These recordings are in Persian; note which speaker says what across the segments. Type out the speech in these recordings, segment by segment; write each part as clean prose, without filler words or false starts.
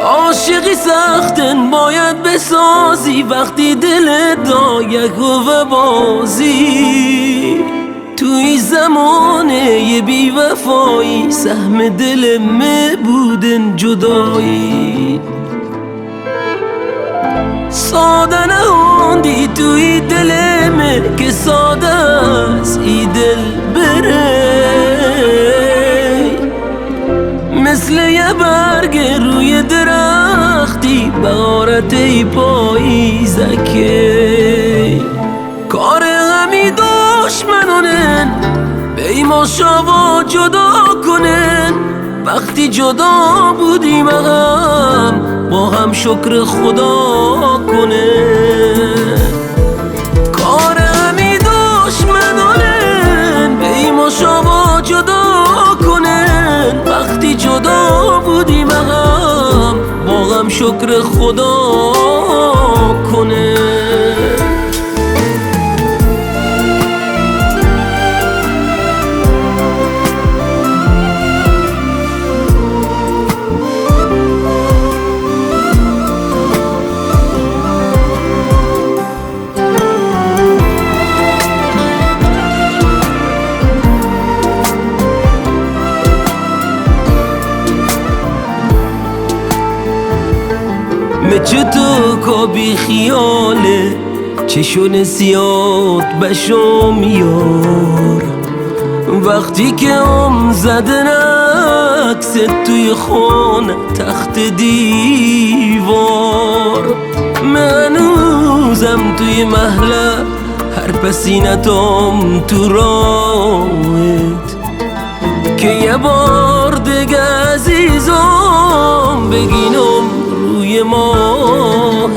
Speaker 1: عاشقی سختن باید بسازی وقتی دلت دایک و بازی توی زمانه یه بی وفایی سهم دل می بودن جدایی ساده نهوندی توی دل می که ساده است ای دل بره مثل یه برگ روی درختی بهارت ای پاییزکه کار همی دشمنانن بیماشا جدا کنن وقتی جدا بودیم هم با هم شکر خدا کنن کار همی دشمنانن بیماشا جدا کنن وقتی جدا بودیم هم با هم شکر خدا کنن مچه تو کابی خیاله چشون سیاد بشم یار وقتی که زدن عکست توی خانه تخت دیوار منوزم توی محله هر پسینتم تو راهت که یه بار دیگه عزیزم بگینم روی ماهت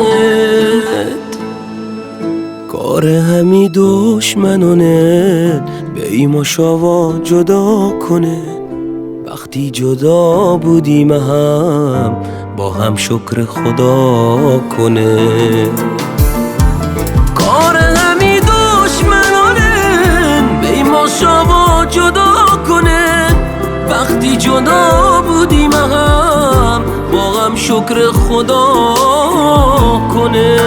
Speaker 1: کار همی دشمنانه به ایماشا جدا کنه وقتی جدا بودیم هم با هم شکر خدا کنه کار همی دشمنانه به ایماشا جدا کنه وقتی جدا بودیم هم با هم شکر خدا کنه